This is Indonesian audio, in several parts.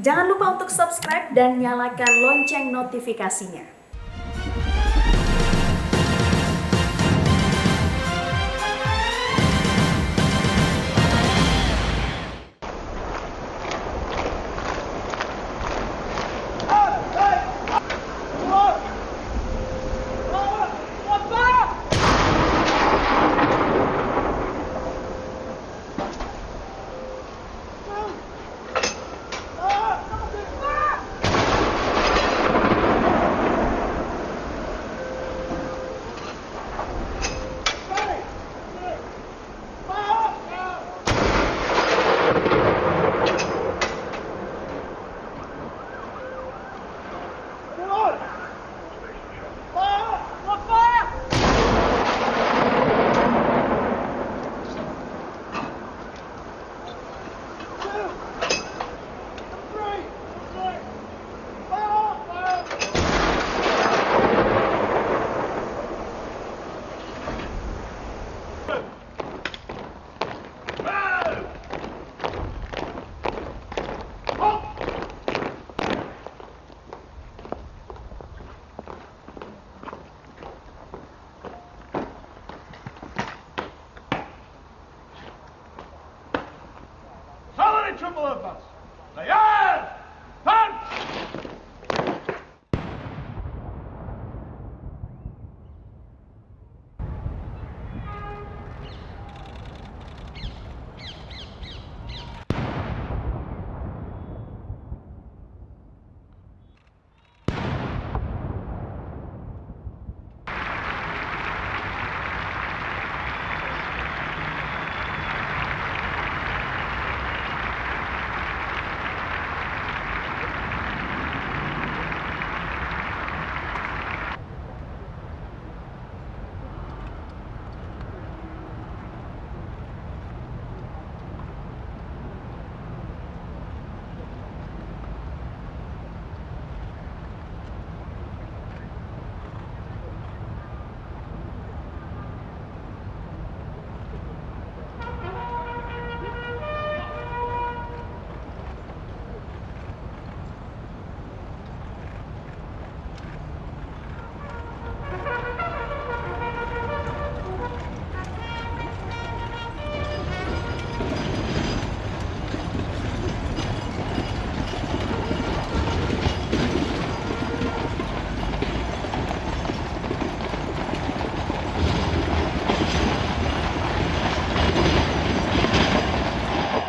Jangan lupa untuk subscribe dan nyalakan lonceng notifikasinya. Triple of us. Layard! Punch!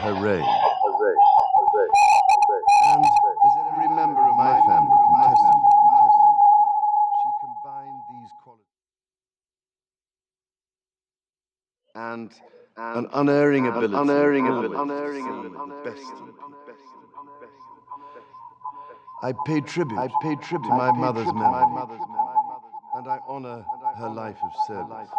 Her reign. And as every member of my family can testify, she combined these qualities and an unerring ability always to see the best in people. I pay tribute to my mother's memory, and I honor her life of service.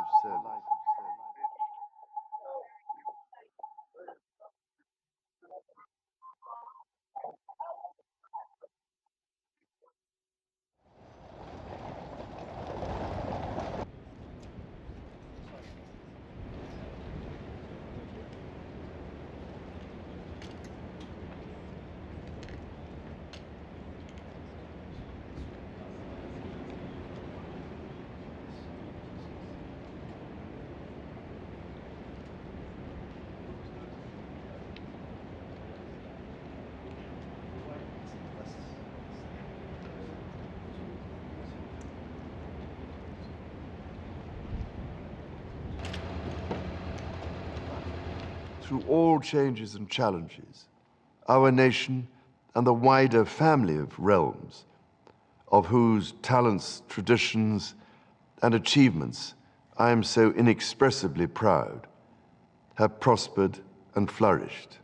Through all changes and challenges, our nation and the wider family of realms, of whose talents, traditions, and achievements I am so inexpressibly proud, have prospered and flourished.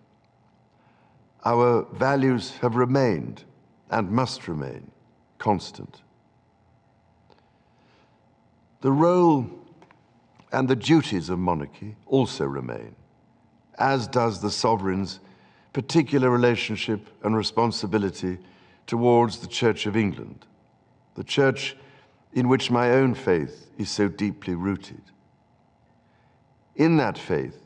Our values have remained, and must remain, constant. The role and the duties of monarchy also remain, as does the sovereign's particular relationship and responsibility towards the Church of England, the church in which my own faith is so deeply rooted. In that faith,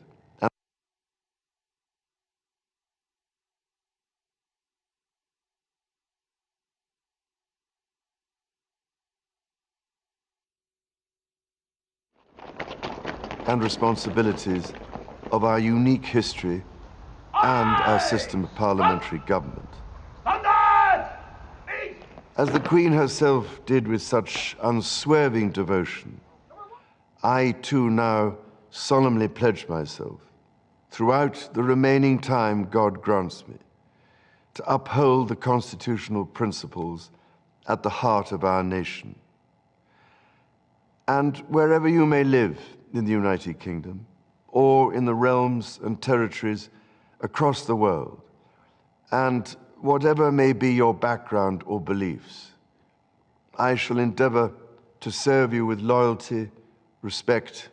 and responsibilities of our unique history and our system of parliamentary government. Standard! East! As the Queen herself did with such unswerving devotion, I too now solemnly pledge myself, throughout the remaining time God grants me, to uphold the constitutional principles at the heart of our nation. And wherever you may live in the United Kingdom, or in the realms and territories across the world, and whatever may be your background or beliefs, I shall endeavor to serve you with loyalty, respect,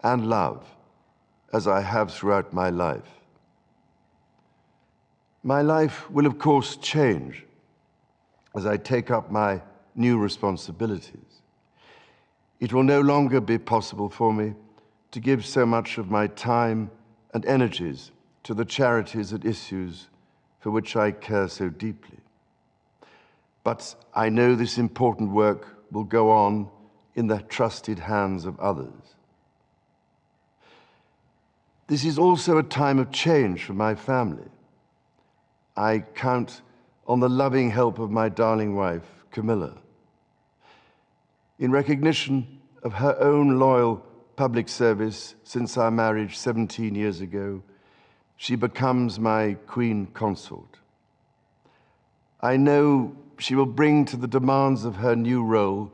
and love, as I have throughout my life. My life will, of course, change as I take up my new responsibilities. It will no longer be possible for me to give so much of my time and energies to the charities and issues for which I care so deeply. But I know this important work will go on in the trusted hands of others. This is also a time of change for my family. I count on the loving help of my darling wife, Camilla. In recognition of her own loyal public service since our marriage 17 years ago, she becomes my Queen Consort. I know she will bring to the demands of her new role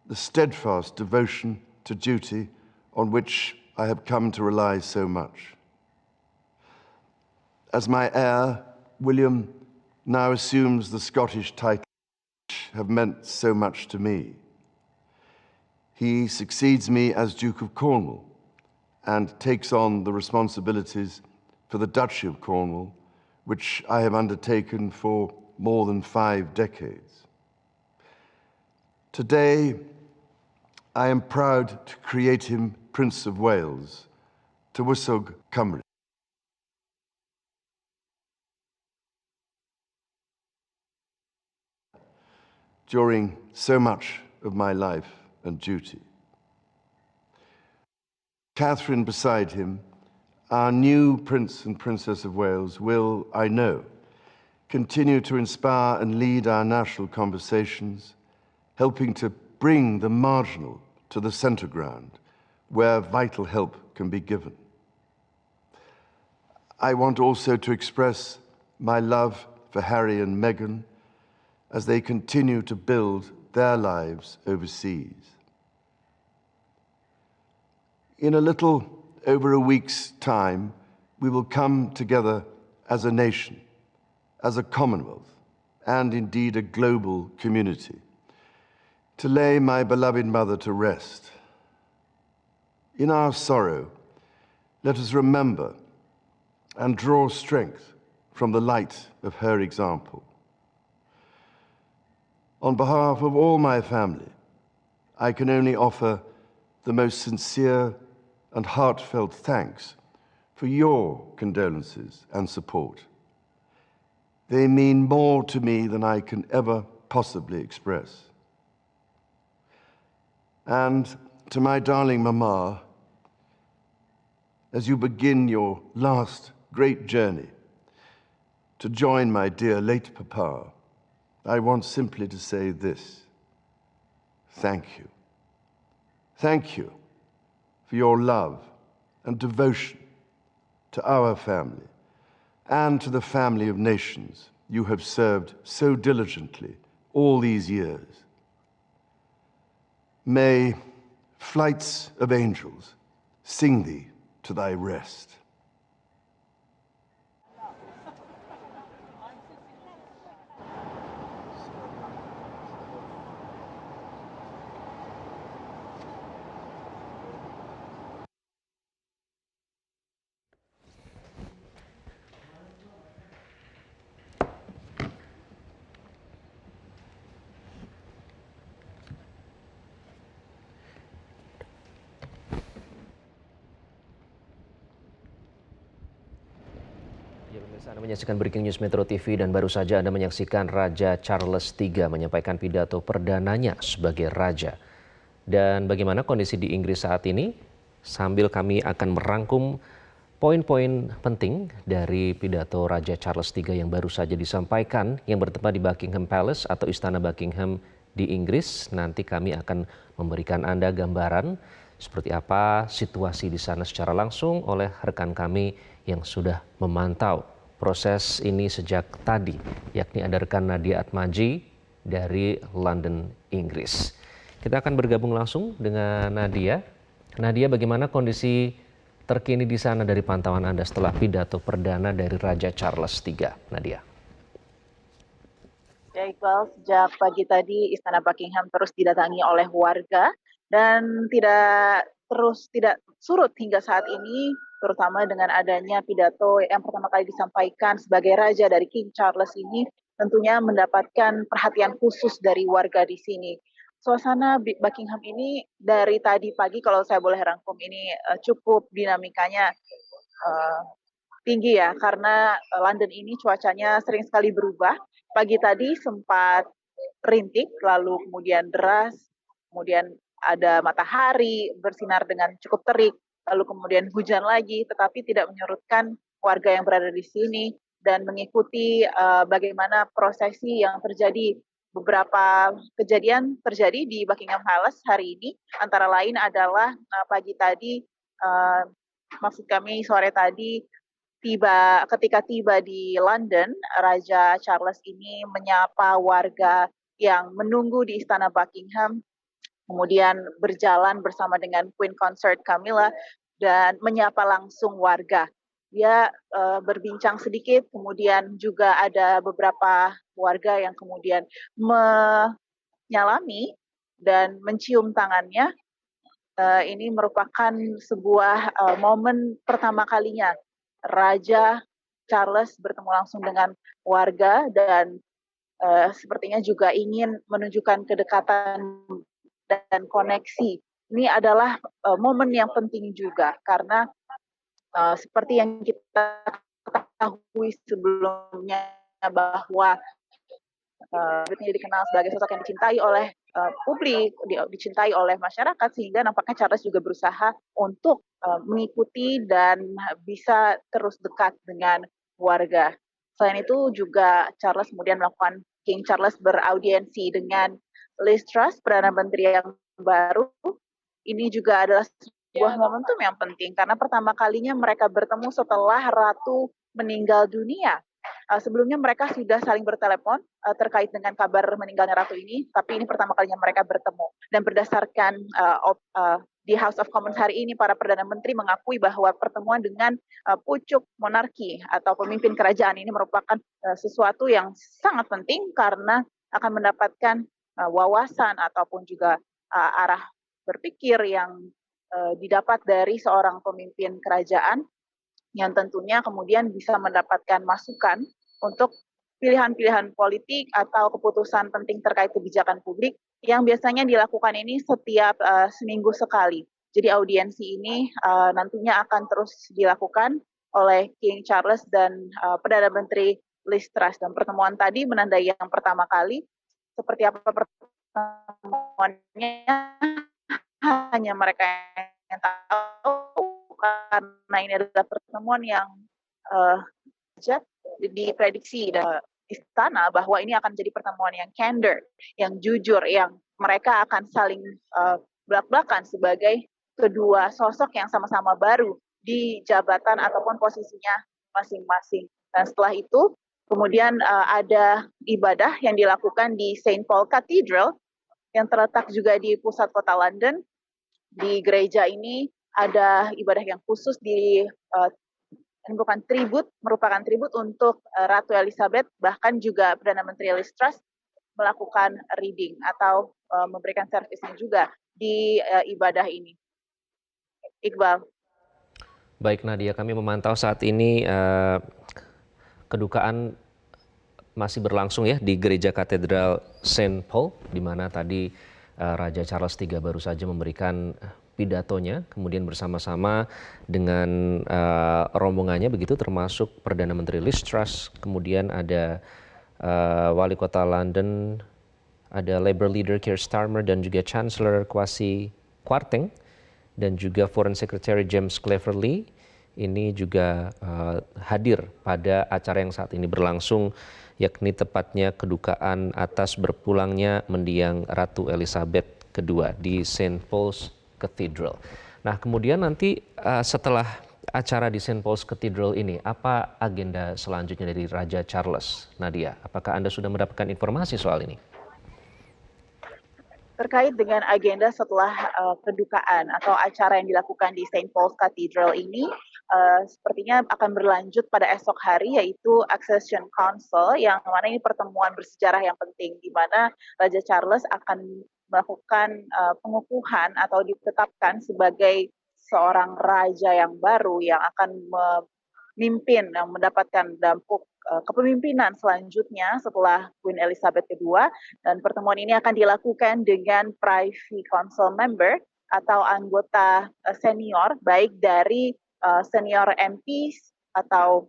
the steadfast devotion to duty on which I have come to rely so much. As my heir, William now assumes the Scottish titles which have meant so much to me. He succeeds me as Duke of Cornwall and takes on the responsibilities for the Duchy of Cornwall, which I have undertaken for more than 5 decades. Today, I am proud to create him Prince of Wales, Tywysog Cymru. During so much of my life and duty. Catherine beside him, our new Prince and Princess of Wales, will, I know, continue to inspire and lead our national conversations, helping to bring the marginal to the centre ground, where vital help can be given. I want also to express my love for Harry and Meghan as they continue to build their lives overseas. In a little over a week's time, we will come together as a nation, as a Commonwealth, and indeed a global community, to lay my beloved mother to rest. In our sorrow, let us remember and draw strength from the light of her example. On behalf of all my family, I can only offer the most sincere and heartfelt thanks for your condolences and support. They mean more to me than I can ever possibly express. And to my darling Mama, as you begin your last great journey to join my dear late Papa, I want simply to say this: thank you. Thank you for your love and devotion to our family and to the family of nations you have served so diligently all these years. May flights of angels sing thee to thy rest. Ya, pemirsa, Anda menyaksikan Breaking News Metro TV dan baru saja Anda menyaksikan Raja Charles III menyampaikan pidato perdananya sebagai raja. Dan bagaimana kondisi di Inggris saat ini? sambil kami akan merangkum poin-poin penting dari pidato Raja Charles III yang baru saja disampaikan yang bertempat di Buckingham Palace atau Istana Buckingham di Inggris. Nanti kami akan memberikan Anda gambaran seperti apa situasi di sana secara langsung oleh rekan kami yang sudah memantau proses ini sejak tadi, yakni ada rekan Nadia Atmaji dari London, Inggris. Kita akan bergabung langsung dengan Nadia. Nadia, bagaimana kondisi terkini di sana dari pantauan Anda setelah pidato perdana dari Raja Charles III, Nadia? Ya Iqbal, sejak pagi tadi Istana Buckingham terus didatangi oleh warga dan tidak surut hingga saat ini, terutama dengan adanya pidato yang pertama kali disampaikan sebagai raja dari King Charles ini tentunya mendapatkan perhatian khusus dari warga di sini. Suasana Buckingham ini dari tadi pagi kalau saya boleh rangkum ini cukup dinamikanya tinggi ya, karena London ini cuacanya sering sekali berubah. Pagi tadi sempat rintik, lalu kemudian deras, kemudian ada matahari bersinar dengan cukup terik, lalu kemudian hujan lagi, tetapi tidak menyurutkan warga yang berada di sini dan mengikuti bagaimana prosesi yang terjadi. Beberapa kejadian terjadi di Buckingham Palace hari ini, antara lain adalah pagi tadi, maksud kami sore tadi, ketika tiba di London, Raja Charles ini menyapa warga yang menunggu di Istana Buckingham, kemudian berjalan bersama dengan Queen Consort Camilla dan menyapa langsung warga. Dia berbincang sedikit, kemudian juga ada beberapa warga yang kemudian menyalami dan mencium tangannya. Ini merupakan sebuah momen pertama kalinya Raja Charles bertemu langsung dengan warga dan sepertinya juga ingin menunjukkan kedekatan dan koneksi. Ini adalah momen yang penting juga karena seperti yang kita ketahui sebelumnya bahwa dia dikenal sebagai sosok yang dicintai oleh publik, dicintai oleh masyarakat, sehingga nampaknya Charles juga berusaha untuk mengikuti dan bisa terus dekat dengan warga. Selain itu juga King Charles beraudiensi dengan Liz Truss, Perdana Menteri yang baru. Ini juga adalah sebuah momentum yang penting karena pertama kalinya mereka bertemu setelah Ratu meninggal dunia. Sebelumnya mereka sudah saling bertelepon terkait dengan kabar meninggalnya Ratu ini, tapi ini pertama kalinya mereka bertemu. Dan berdasarkan di House of Commons hari ini, para Perdana Menteri mengakui bahwa pertemuan dengan pucuk monarki atau pemimpin kerajaan ini merupakan sesuatu yang sangat penting karena akan mendapatkan wawasan ataupun juga arah berpikir yang didapat dari seorang pemimpin kerajaan yang tentunya kemudian bisa mendapatkan masukan untuk pilihan-pilihan politik atau keputusan penting terkait kebijakan publik yang biasanya dilakukan ini setiap seminggu sekali. Jadi audiensi ini nantinya akan terus dilakukan oleh King Charles dan Perdana Menteri Liz Truss. Dan pertemuan tadi menandai yang pertama kali. Seperti apa pertemuannya hanya mereka yang tahu, karena ini adalah pertemuan yang diprediksi istana bahwa ini akan menjadi pertemuan yang candor, yang jujur, yang mereka akan saling belak-belakan sebagai kedua sosok yang sama-sama baru di jabatan ataupun posisinya masing-masing. Dan setelah itu kemudian ada ibadah yang dilakukan di St. Paul Cathedral yang terletak juga di pusat kota London. Di gereja ini ada ibadah yang khusus merupakan tribut untuk Ratu Elizabeth, bahkan juga Perdana Menteri Liz Truss melakukan reading atau memberikan servisnya juga di ibadah ini. Iqbal. Baik Nadia, kami memantau saat ini kedukaan masih berlangsung ya di Gereja Katedral St. Paul, di mana tadi Raja Charles III baru saja memberikan pidatonya, kemudian bersama-sama dengan rombongannya begitu, termasuk Perdana Menteri Liz Truss, kemudian ada Wali Kota London, ada Labour Leader Keir Starmer dan juga Chancellor Kwasi Kwarteng dan juga Foreign Secretary James Cleverly ini juga hadir pada acara yang saat ini berlangsung, yakni tepatnya kedukaan atas berpulangnya mendiang Ratu Elizabeth II di St. Paul's Cathedral. Nah, kemudian nanti setelah acara di St. Paul's Cathedral ini, apa agenda selanjutnya dari Raja Charles, Nadia? Apakah Anda sudah mendapatkan informasi soal ini? Terkait dengan agenda setelah kedukaan atau acara yang dilakukan di St. Paul's Cathedral ini, sepertinya akan berlanjut pada esok hari, yaitu Accession Council, yang mana ini pertemuan bersejarah yang penting, di mana Raja Charles akan melakukan pengukuhan atau ditetapkan sebagai seorang raja yang baru yang akan memimpin, yang mendapatkan dampuk kepemimpinan selanjutnya setelah Queen Elizabeth II, dan pertemuan ini akan dilakukan dengan Privy Council member atau anggota senior, baik dari senior MPs atau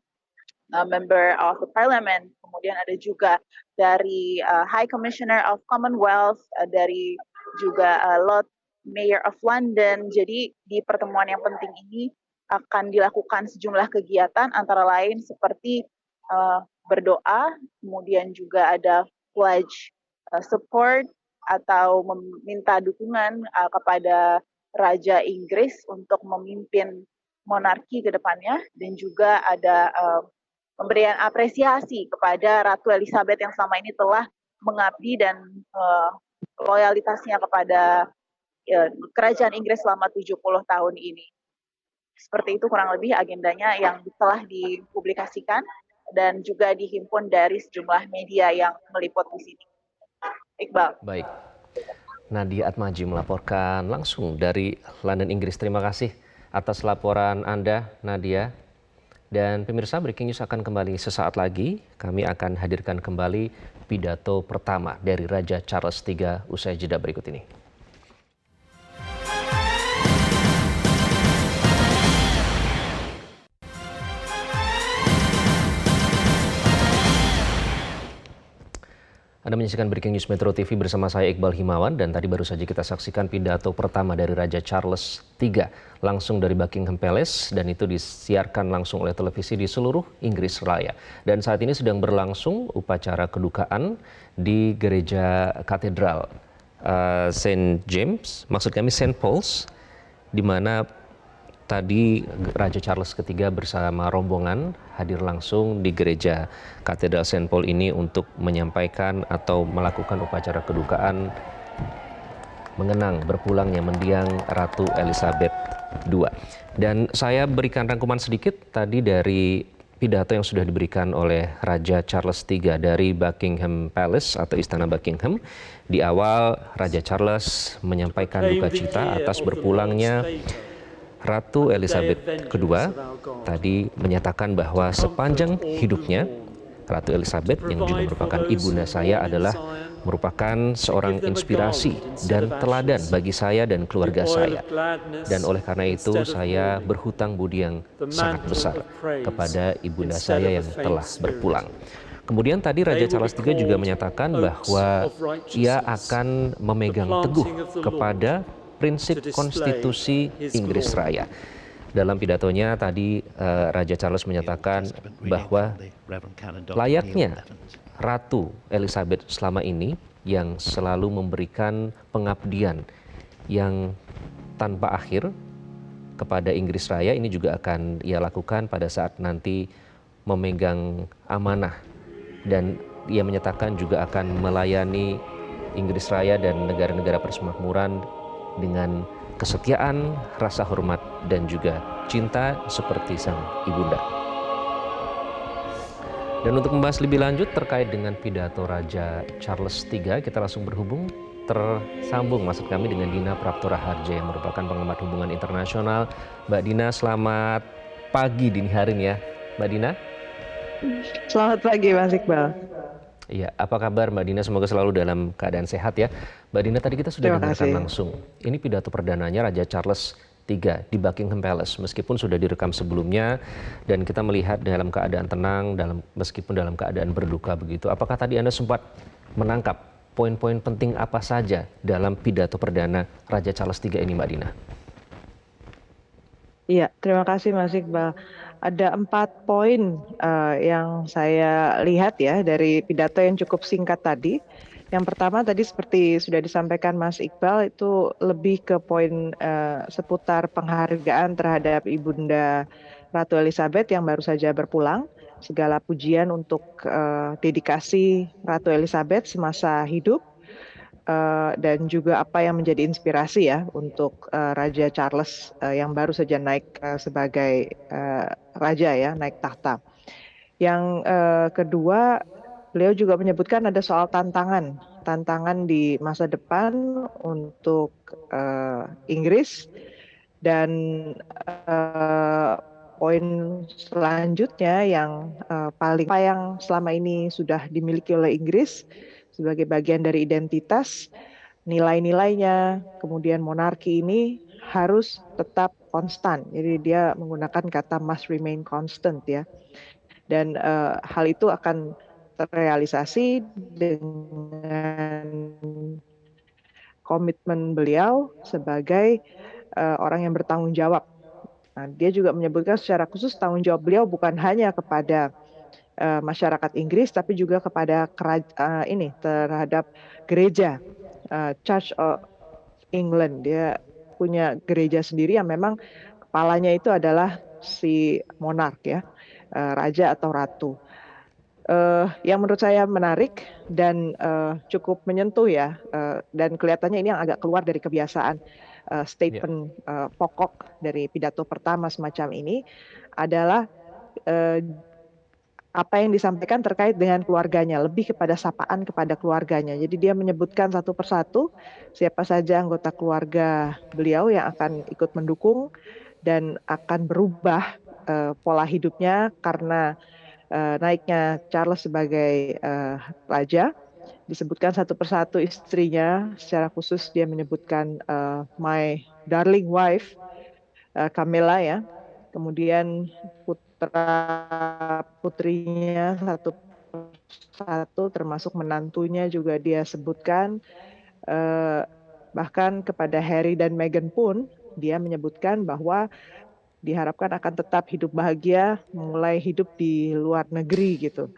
member of the parliament, kemudian ada juga dari High Commissioner of Commonwealth, dari juga Lord Mayor of London. Jadi di pertemuan yang penting ini akan dilakukan sejumlah kegiatan, antara lain seperti berdoa, kemudian juga ada pledge support atau meminta dukungan kepada Raja Inggris untuk memimpin monarki ke depannya, dan juga ada pemberian apresiasi kepada Ratu Elizabeth yang selama ini telah mengabdi dan loyalitasnya kepada kerajaan Inggris selama 70 tahun ini. Seperti itu kurang lebih agendanya yang telah dipublikasikan dan juga dihimpun dari sejumlah media yang meliput di sini. Iqbal. Baik. Nadia Atmaji melaporkan langsung dari London, Inggris. Terima kasih atas laporan Anda, Nadia. Dan pemirsa, Breaking News akan kembali sesaat lagi. Kami akan hadirkan kembali pidato pertama dari Raja Charles III usai jeda berikut ini. Anda menyaksikan Breaking News Metro TV bersama saya Iqbal Himawan, dan tadi baru saja kita saksikan pidato pertama dari Raja Charles III langsung dari Buckingham Palace, dan itu disiarkan langsung oleh televisi di seluruh Inggris Raya. Dan saat ini sedang berlangsung upacara kedukaan di gereja katedral St. James, maksud kami St. Paul's, di mana tadi Raja Charles III bersama rombongan hadir langsung di gereja Katedral St. Paul ini untuk menyampaikan atau melakukan upacara kedukaan mengenang berpulangnya mendiang Ratu Elizabeth II. Dan saya berikan rangkuman sedikit tadi dari pidato yang sudah diberikan oleh Raja Charles III dari Buckingham Palace atau Istana Buckingham. Di awal Raja Charles menyampaikan duka cita atas berpulangnya Ratu Elizabeth II. Tadi menyatakan bahwa sepanjang hidupnya Ratu Elizabeth, yang juga merupakan ibunda saya, adalah merupakan seorang inspirasi dan teladan bagi saya dan keluarga saya. Dan oleh karena itu saya berhutang budi yang sangat besar kepada ibunda saya yang telah berpulang. Kemudian tadi Raja Charles III juga menyatakan bahwa ia akan memegang teguh kepada prinsip konstitusi Inggris Raya. Dalam pidatonya tadi Raja Charles menyatakan bahwa layaknya Ratu Elizabeth selama ini yang selalu memberikan pengabdian yang tanpa akhir kepada Inggris Raya, ini juga akan ia lakukan pada saat nanti memegang amanah, dan ia menyatakan juga akan melayani Inggris Raya dan negara-negara persemakmuran dengan kesetiaan, rasa hormat, dan juga cinta seperti sang ibunda. Dan untuk membahas lebih lanjut terkait dengan pidato Raja Charles III, kita langsung tersambung maksud kami dengan Dina Praptora Harja yang merupakan pengamat hubungan internasional. Mbak Dina, selamat pagi dini hari ya, Mbak Dina. Selamat pagi Mas Iqbal. Iya, apa kabar Mbak Dina? Semoga selalu dalam keadaan sehat ya. Mbak Dina, tadi kita sudah dengarkan langsung. Ini pidato perdananya Raja Charles III di Buckingham Palace, meskipun sudah direkam sebelumnya dan kita melihat dalam keadaan tenang, meskipun dalam keadaan berduka begitu. Apakah tadi Anda sempat menangkap poin-poin penting apa saja dalam pidato perdana Raja Charles III ini, Mbak Dina? Iya, terima kasih Mas Iqbal. Ada 4 poin yang saya lihat ya dari pidato yang cukup singkat tadi. Yang pertama tadi seperti sudah disampaikan Mas Iqbal itu lebih ke poin seputar penghargaan terhadap Ibunda Ratu Elizabeth yang baru saja berpulang. Segala pujian untuk dedikasi Ratu Elizabeth semasa hidup dan juga apa yang menjadi inspirasi ya untuk Raja Charles yang baru saja naik sebagai raja ya, naik tahta. Yang kedua, beliau juga menyebutkan ada soal tantangan di masa depan untuk Inggris dan eh, poin selanjutnya yang paling apa yang selama ini sudah dimiliki oleh Inggris sebagai bagian dari identitas, nilai-nilainya, kemudian monarki ini harus tetap konstan. Jadi dia menggunakan kata must remain constant ya. Dan hal itu akan terrealisasi dengan komitmen beliau sebagai orang yang bertanggung jawab. Nah, dia juga menyebutkan secara khusus tanggung jawab beliau bukan hanya kepada masyarakat Inggris, tapi juga kepada terhadap gereja Church of England. Dia punya gereja sendiri yang memang kepalanya itu adalah si monark ya, raja atau ratu. Yang menurut saya menarik dan cukup menyentuh ya, dan kelihatannya ini yang agak keluar dari kebiasaan statement pokok dari pidato pertama semacam ini adalah apa yang disampaikan terkait dengan keluarganya, lebih kepada sapaan kepada keluarganya. Jadi dia menyebutkan satu persatu siapa saja anggota keluarga beliau yang akan ikut mendukung dan akan berubah pola hidupnya karena naiknya Charles sebagai raja. Disebutkan satu persatu istrinya, secara khusus dia menyebutkan my darling wife, Camilla ya. Kemudian putra putrinya satu persatu termasuk menantunya juga dia sebutkan. Bahkan kepada Harry dan Meghan pun dia menyebutkan bahwa diharapkan akan tetap hidup bahagia mulai hidup di luar negeri gitu.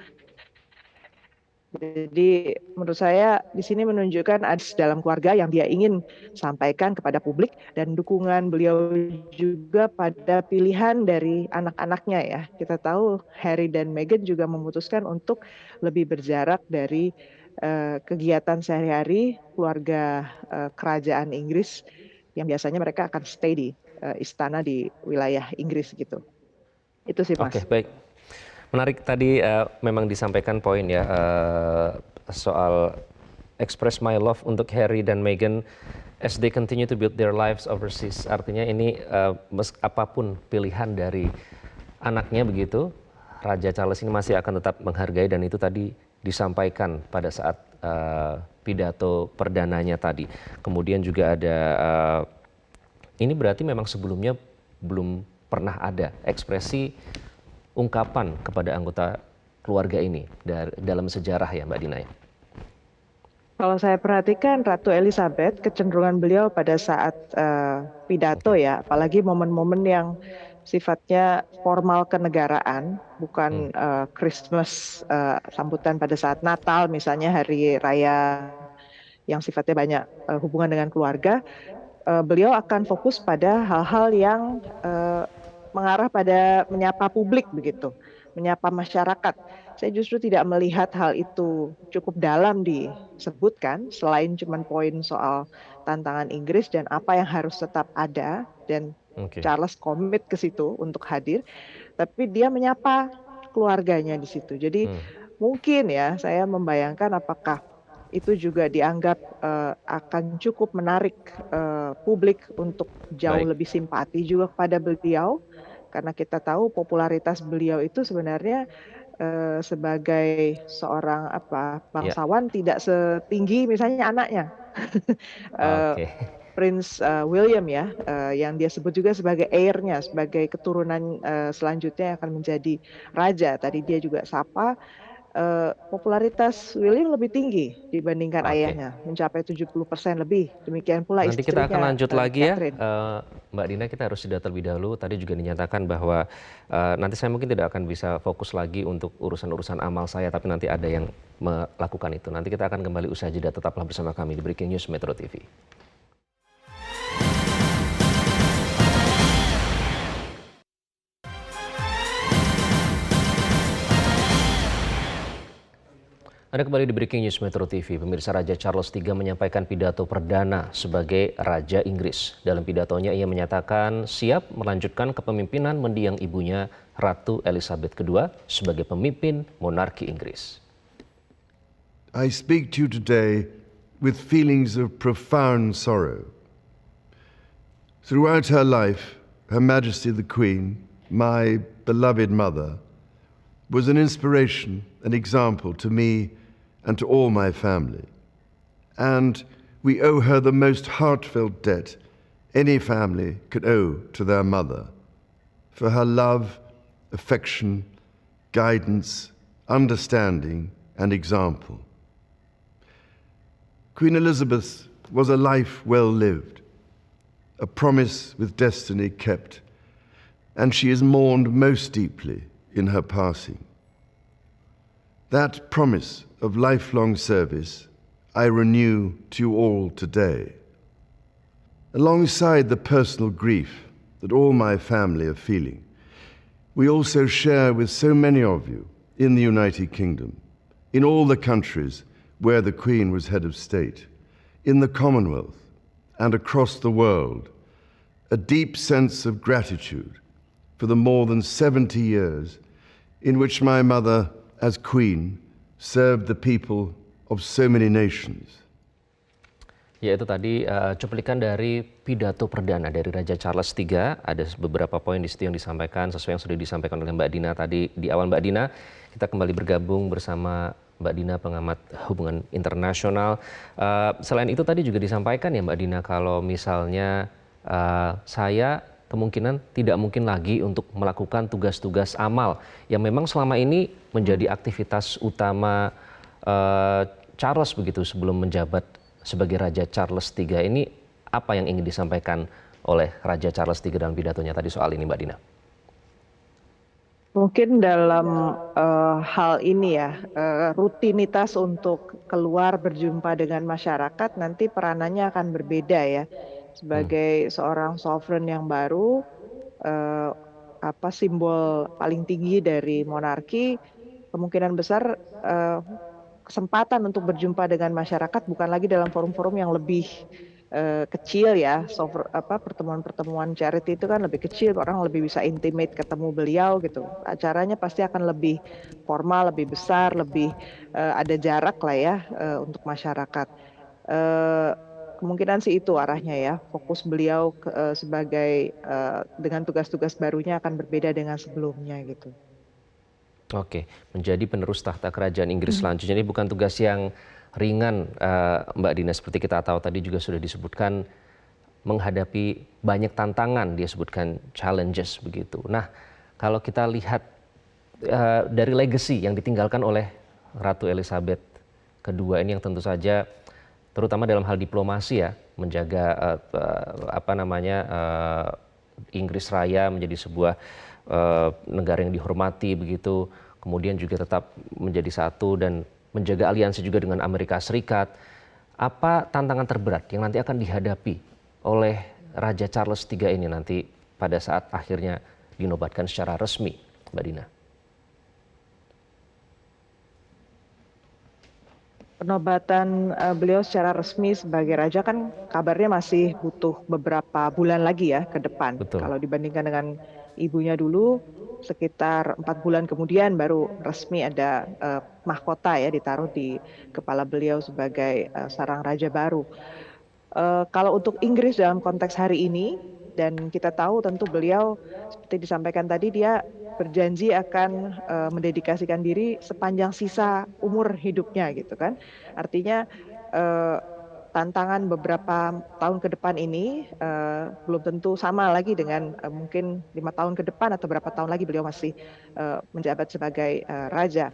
Jadi menurut saya di sini menunjukkan ada dalam keluarga yang dia ingin sampaikan kepada publik dan dukungan beliau juga pada pilihan dari anak-anaknya ya. Kita tahu Harry dan Meghan juga memutuskan untuk lebih berjarak dari kegiatan sehari-hari keluarga kerajaan Inggris yang biasanya mereka akan stay di istana di wilayah Inggris gitu. Itu sih Mas. Oke, baik. Menarik tadi memang disampaikan poin ya soal express my love untuk Harry dan Meghan as they continue to build their lives overseas. Artinya ini apapun pilihan dari anaknya begitu, Raja Charles ini masih akan tetap menghargai dan itu tadi disampaikan pada saat pidato perdananya tadi. Kemudian juga ada ini berarti memang sebelumnya belum pernah ada ekspresi ungkapan kepada anggota keluarga ini dalam sejarah ya Mbak Dina ya? Kalau saya perhatikan Ratu Elizabeth, kecenderungan beliau pada saat pidato ya, apalagi momen-momen yang sifatnya formal kenegaraan, bukan Christmas, sambutan pada saat Natal misalnya hari raya yang sifatnya banyak hubungan dengan keluarga, beliau akan fokus pada hal-hal yang mengarah pada menyapa publik begitu, menyapa masyarakat. Saya justru tidak melihat hal itu cukup dalam disebutkan selain cuman poin soal tantangan Inggris dan apa yang harus tetap ada dan Charles komit ke situ untuk hadir, tapi dia menyapa keluarganya di situ. Jadi mungkin ya saya membayangkan apakah itu juga dianggap akan cukup menarik publik untuk jauh lebih simpati juga kepada beliau. Karena kita tahu popularitas beliau itu sebenarnya sebagai seorang bangsawan tidak setinggi misalnya anaknya Prince William ya, yang dia sebut juga sebagai heir-nya, sebagai keturunan selanjutnya yang akan menjadi raja. Tadi dia juga sapa popularitas William lebih tinggi dibandingkan Oke. ayahnya, mencapai 70% lebih. Demikian pula Nanti kita akan istrinya, lanjut lagi ya, Catherine. Mbak Dina, kita harus jeda terlebih dahulu. Tadi juga dinyatakan bahwa nanti saya mungkin tidak akan bisa fokus lagi untuk urusan-urusan amal saya, tapi nanti ada yang melakukan itu. Nanti kita akan kembali usai jeda, tetaplah bersama kami di Breaking News Metro TV. Anda kembali di Breaking News Metro TV. Pemirsa, Raja Charles III menyampaikan pidato perdana sebagai Raja Inggris. Dalam pidatonya ia menyatakan siap melanjutkan kepemimpinan mendiang ibunya Ratu Elizabeth II sebagai pemimpin monarki Inggris. I speak to you today with feelings of profound sorrow. Throughout her life, Her Majesty the Queen, my beloved mother, was an inspiration, an example to me and to all my family. And we owe her the most heartfelt debt any family could owe to their mother, for her love, affection, guidance, understanding, and example. Queen Elizabeth was a life well lived, a promise with destiny kept, and she is mourned most deeply in her passing. That promise of lifelong service I renew to you all today. Alongside the personal grief that all my family are feeling, we also share with so many of you in the United Kingdom, in all the countries where the Queen was head of state, in the Commonwealth and across the world, a deep sense of gratitude for the more than 70 years in which my mother, as Queen, served the people of so many nations. Ya, itu tadi cuplikan dari pidato perdana dari Raja Charles III. Ada beberapa poin di situ yang disampaikan sesuai yang sudah disampaikan oleh Mbak Dina tadi di awal. Mbak Dina, kita kembali bergabung bersama Mbak Dina, pengamat hubungan internasional. Selain itu tadi juga disampaikan ya Mbak Dina, kalau misalnya saya kemungkinan tidak mungkin lagi untuk melakukan tugas-tugas amal yang memang selama ini menjadi aktivitas utama Charles begitu sebelum menjabat sebagai Raja Charles III. Ini apa yang ingin disampaikan oleh Raja Charles III dalam pidatonya tadi soal ini, Mbak Dina? Mungkin dalam hal ini ya, rutinitas untuk keluar berjumpa dengan masyarakat nanti peranannya akan berbeda ya. Sebagai seorang sovereign yang baru, simbol paling tinggi dari monarki, kemungkinan besar kesempatan untuk berjumpa dengan masyarakat bukan lagi dalam forum-forum yang lebih kecil ya. Pertemuan-pertemuan charity itu kan lebih kecil, orang lebih bisa intimate ketemu beliau gitu. Acaranya pasti akan lebih formal, lebih besar, lebih ada jarak lah ya untuk masyarakat. Kemungkinan sih itu arahnya ya, fokus beliau sebagai dengan tugas-tugas barunya akan berbeda dengan sebelumnya gitu. Oke, menjadi penerus tahta kerajaan Inggris selanjutnya ini bukan tugas yang ringan, Mbak Dina. Seperti kita tahu tadi juga sudah disebutkan menghadapi banyak tantangan, dia sebutkan challenges begitu. Nah, kalau kita lihat dari legacy yang ditinggalkan oleh Ratu Elizabeth II ini yang tentu saja terutama dalam hal diplomasi ya, menjaga Inggris Raya menjadi sebuah negara yang dihormati begitu, kemudian juga tetap menjadi satu dan menjaga aliansi juga dengan Amerika Serikat. Apa tantangan terberat yang nanti akan dihadapi oleh Raja Charles III ini nanti pada saat akhirnya dinobatkan secara resmi, Mbak Dina? Penobatan beliau secara resmi sebagai raja kan kabarnya masih butuh beberapa bulan lagi ya ke depan. Betul. Kalau dibandingkan dengan ibunya dulu, sekitar 4 bulan kemudian baru resmi ada mahkota ya ditaruh di kepala beliau sebagai sarang raja baru. Kalau untuk Inggris dalam konteks hari ini, dan kita tahu tentu beliau seperti disampaikan tadi dia berjanji akan mendedikasikan diri sepanjang sisa umur hidupnya gitu kan. Artinya tantangan beberapa tahun ke depan ini belum tentu sama lagi dengan mungkin 5 tahun ke depan atau berapa tahun lagi beliau masih menjabat sebagai raja.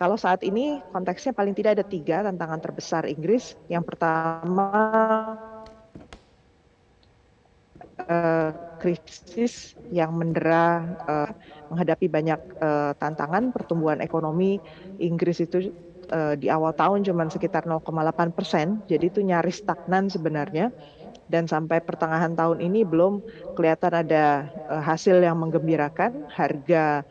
Kalau saat ini konteksnya paling tidak ada 3 tantangan terbesar Inggris. Yang pertama krisis yang mendera, menghadapi banyak tantangan pertumbuhan ekonomi Inggris itu di awal tahun cuma sekitar 0,8%, jadi itu nyaris stagnan sebenarnya. Dan sampai pertengahan tahun ini belum kelihatan ada hasil yang menggembirakan. Harga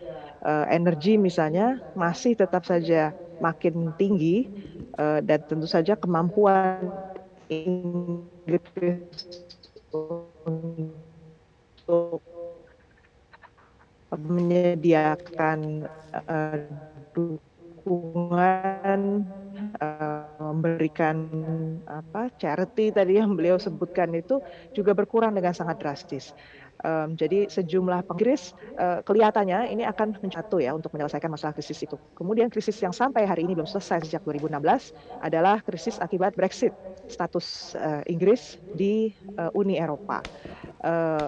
energi misalnya masih tetap saja makin tinggi, dan tentu saja kemampuan Inggris untuk menyediakan dukungan, memberikan charity tadi yang beliau sebutkan itu juga berkurang dengan sangat drastis. Jadi sejumlah Inggris kelihatannya ini akan menjatuh ya untuk menyelesaikan masalah krisis itu. Kemudian krisis yang sampai hari ini belum selesai sejak 2016 adalah krisis akibat Brexit, status Inggris di Uni Eropa.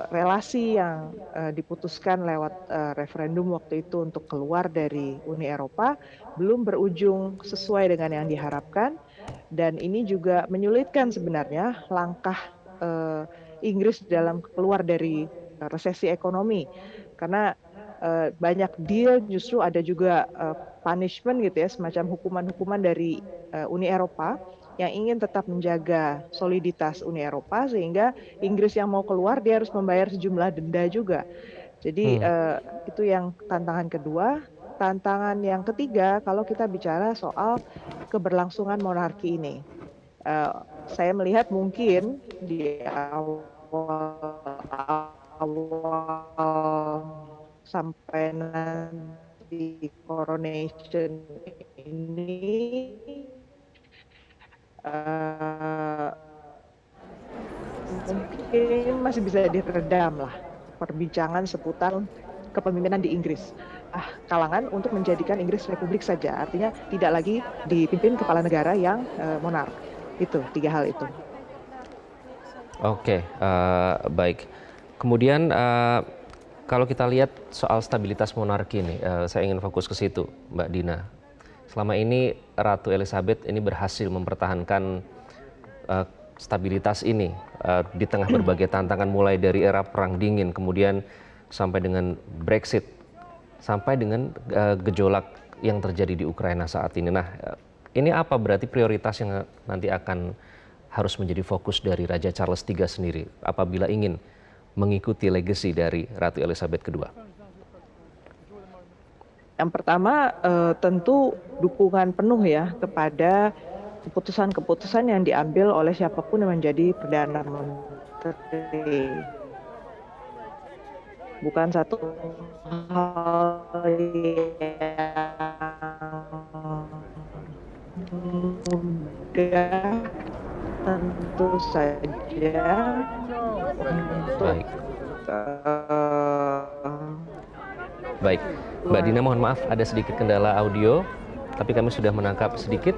Relasi yang diputuskan lewat referendum waktu itu untuk keluar dari Uni Eropa belum berujung sesuai dengan yang diharapkan, dan ini juga menyulitkan sebenarnya langkah Inggris dalam keluar dari resesi ekonomi, karena banyak deal justru ada juga punishment gitu ya, semacam hukuman-hukuman dari Uni Eropa yang ingin tetap menjaga soliditas Uni Eropa, sehingga Inggris yang mau keluar dia harus membayar sejumlah denda juga. Jadi itu yang tantangan kedua. Tantangan yang ketiga, kalau kita bicara soal keberlangsungan monarki ini, saya melihat mungkin di awal sampai nanti coronation ini mungkin masih bisa diredam lah perbincangan seputar kepemimpinan di Inggris. Kalangan untuk menjadikan Inggris republik saja, artinya tidak lagi dipimpin kepala negara yang monark. Itu 3 hal itu. Oke, baik. Kemudian kalau kita lihat soal stabilitas monarki ini, saya ingin fokus ke situ, Mbak Dina. Selama ini Ratu Elizabeth ini berhasil mempertahankan stabilitas ini di tengah berbagai tantangan, mulai dari era Perang Dingin, kemudian sampai dengan Brexit, sampai dengan gejolak yang terjadi di Ukraina saat ini. Nah, ini apa berarti prioritas yang nanti akan harus menjadi fokus dari Raja Charles III sendiri apabila ingin mengikuti legasi dari Ratu Elizabeth II? Yang pertama tentu dukungan penuh ya kepada keputusan-keputusan yang diambil oleh siapapun yang menjadi Perdana Menteri. Bukan satu hal yang mudah tentu saja untuk Baik, Mbak Dina, mohon maaf ada sedikit kendala audio, tapi kami sudah menangkap sedikit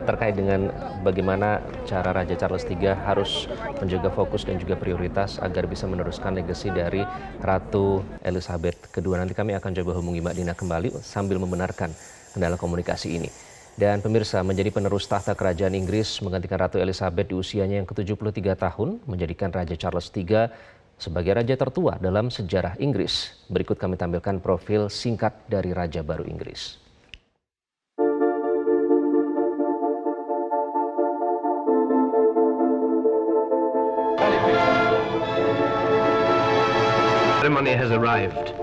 terkait dengan bagaimana cara Raja Charles III harus menjaga fokus dan juga prioritas agar bisa meneruskan legasi dari Ratu Elizabeth II. Nanti kami akan coba hubungi Mbak Dina kembali sambil membenarkan kendala komunikasi ini. Dan pemirsa, menjadi penerus tahta kerajaan Inggris menggantikan Ratu Elizabeth di usianya yang ke-73 tahun, menjadikan Raja Charles III sebagai raja tertua dalam sejarah Inggris. Berikut kami tampilkan profil singkat dari Raja baru Inggris. Ceremony has arrived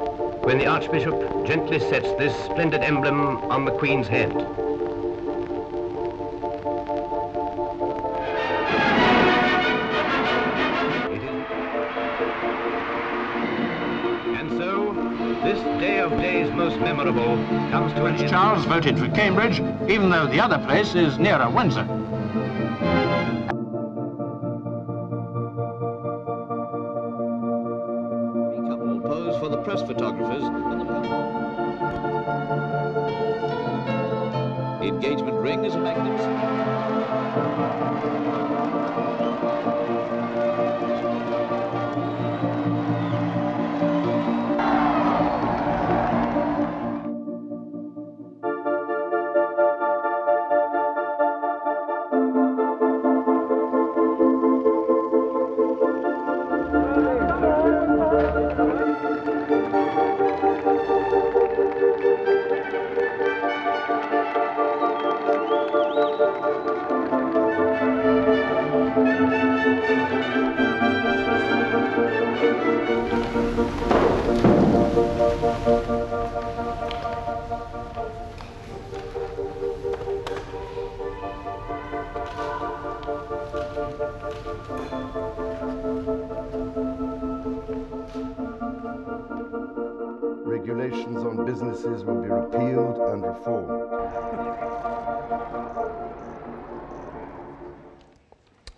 when the Archbishop gently sets this splendid emblem on the Queen's head. And so, this day of days most memorable comes to an end. Charles voted for Cambridge, even though the other place is nearer Windsor. For the press photographers and the engagement ring is a magnificent. regulations on businesses will be repealed and reformed.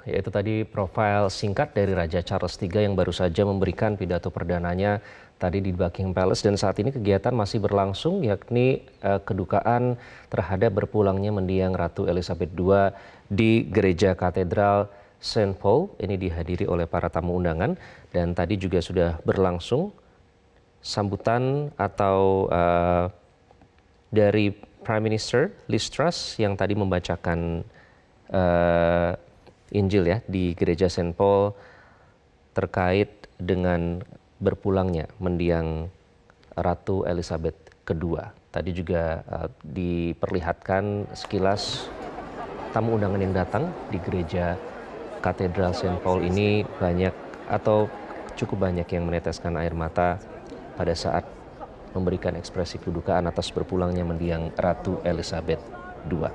Ya, itu tadi profil singkat dari Raja Charles III yang baru saja memberikan pidato perdananya tadi di Buckingham Palace, dan saat ini kegiatan masih berlangsung, yakni kedukaan terhadap berpulangnya mendiang Ratu Elizabeth II di Gereja Katedral St. Paul. Ini dihadiri oleh para tamu undangan, dan tadi juga sudah berlangsung sambutan atau dari Prime Minister Liz Truss yang tadi membacakan Injil ya di Gereja St. Paul terkait dengan berpulangnya mendiang Ratu Elizabeth II. Tadi juga diperlihatkan sekilas tamu undangan yang datang di Gereja Katedral St. Paul ini banyak atau cukup banyak yang meneteskan air mata pada saat memberikan ekspresi kedukaan atas berpulangnya mendiang Ratu Elizabeth II.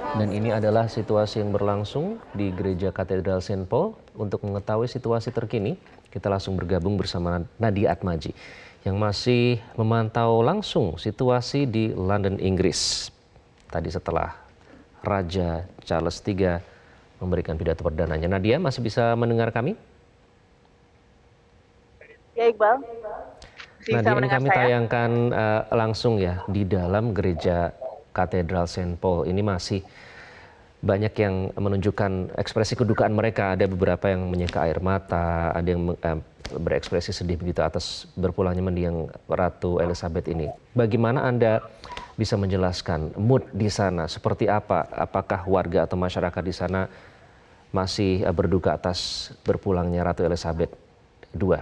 Dan ini adalah situasi yang berlangsung di Gereja Katedral St. Paul. Untuk mengetahui situasi terkini, kita langsung bergabung bersama Nadia Atmaji yang masih memantau langsung situasi di London, Inggris. Tadi setelah Raja Charles III memberikan pidato perdananya. Nadia, masih bisa mendengar kami? Ya, Iqbal. Nadia, ini kami tayangkan langsung ya di dalam Gereja Katedral St. Paul. Ini masih banyak yang menunjukkan ekspresi kedukaan mereka. Ada beberapa yang menyeka air mata, ada yang berekspresi sedih begitu atas berpulangnya mendiang Ratu Elizabeth ini. Bagaimana Anda bisa menjelaskan mood di sana? Seperti apa? Apakah warga atau masyarakat di sana masih berduka atas berpulangnya Ratu Elizabeth II?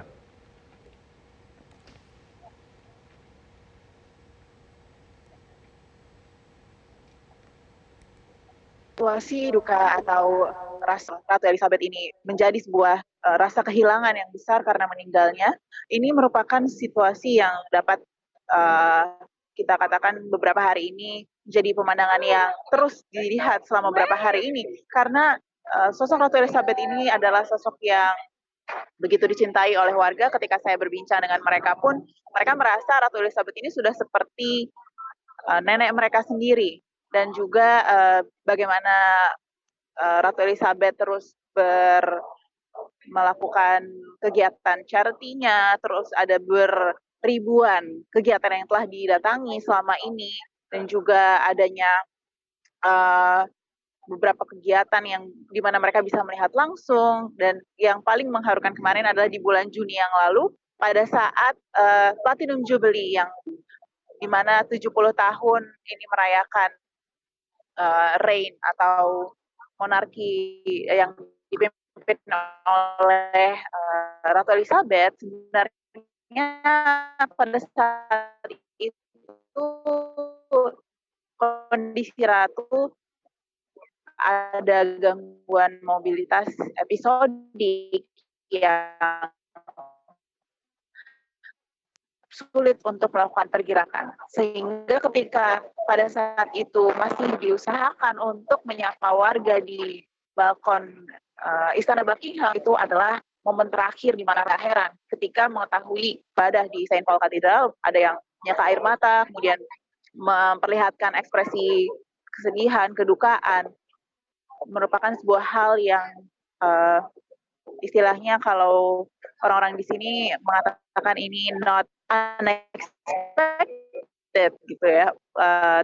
Situasi duka atau rasa Ratu Elizabeth ini menjadi sebuah rasa kehilangan yang besar karena meninggalnya. Ini merupakan situasi yang dapat kita katakan beberapa hari ini menjadi pemandangan yang terus dilihat selama beberapa hari ini, karena sosok Ratu Elizabeth ini adalah sosok yang begitu dicintai oleh warga. Ketika saya berbincang dengan mereka pun, mereka merasa Ratu Elizabeth ini sudah seperti nenek mereka sendiri. Dan juga bagaimana Ratu Elizabeth terus melakukan kegiatan charity-nya, terus ada beribuan kegiatan yang telah didatangi selama ini, dan juga adanya beberapa kegiatan yang di mana mereka bisa melihat langsung. Dan yang paling mengharukan kemarin adalah di bulan Juni yang lalu pada saat Platinum Jubilee, yang di mana 70 tahun ini merayakan reign atau monarki yang dipimpin oleh Ratu Elizabeth. Sebenarnya pada saat itu kondisi Ratu ada gangguan mobilitas episodik yang sulit untuk melakukan pergerakan, sehingga ketika pada saat itu masih diusahakan untuk menyapa warga di balkon Istana Buckingham, itu adalah momen terakhir di mana tak heran ketika mengetahui ibadah di St. Paul Cathedral ada yang menyeka air mata, kemudian memperlihatkan ekspresi kesedihan, kedukaan. Merupakan sebuah hal yang istilahnya kalau orang-orang di sini mengatakan ini not unexpected gitu ya,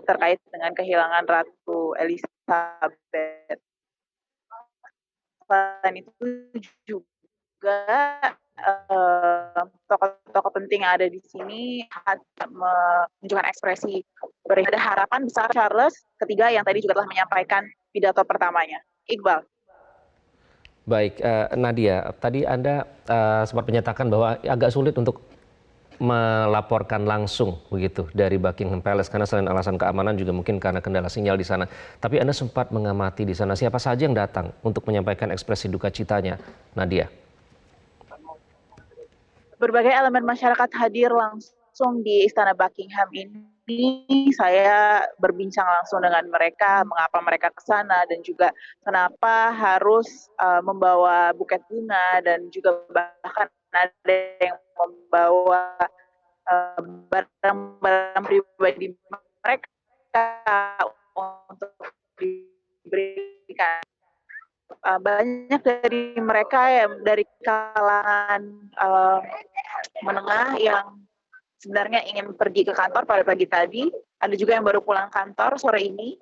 terkait dengan kehilangan Ratu Elizabeth. Selain itu juga tokoh-tokoh penting yang ada di sini menunjukkan ekspresi ada harapan besar Charles III yang tadi juga telah menyampaikan pidato pertamanya. Iqbal. Baik, Nadia, tadi Anda sempat menyatakan bahwa agak sulit untuk melaporkan langsung begitu dari Buckingham Palace karena selain alasan keamanan juga mungkin karena kendala sinyal di sana. Tapi Anda sempat mengamati di sana siapa saja yang datang untuk menyampaikan ekspresi duka citanya, Nadia? Berbagai elemen masyarakat hadir langsung di Istana Buckingham ini. Saya berbincang langsung dengan mereka, mengapa mereka ke sana dan juga kenapa harus membawa buket bunga dan juga bahkan ada yang membawa barang-barang pribadi mereka untuk diberikan. Banyak dari mereka yang dari kalangan menengah yang sebenarnya ingin pergi ke kantor pada pagi tadi. Ada juga yang baru pulang kantor sore ini,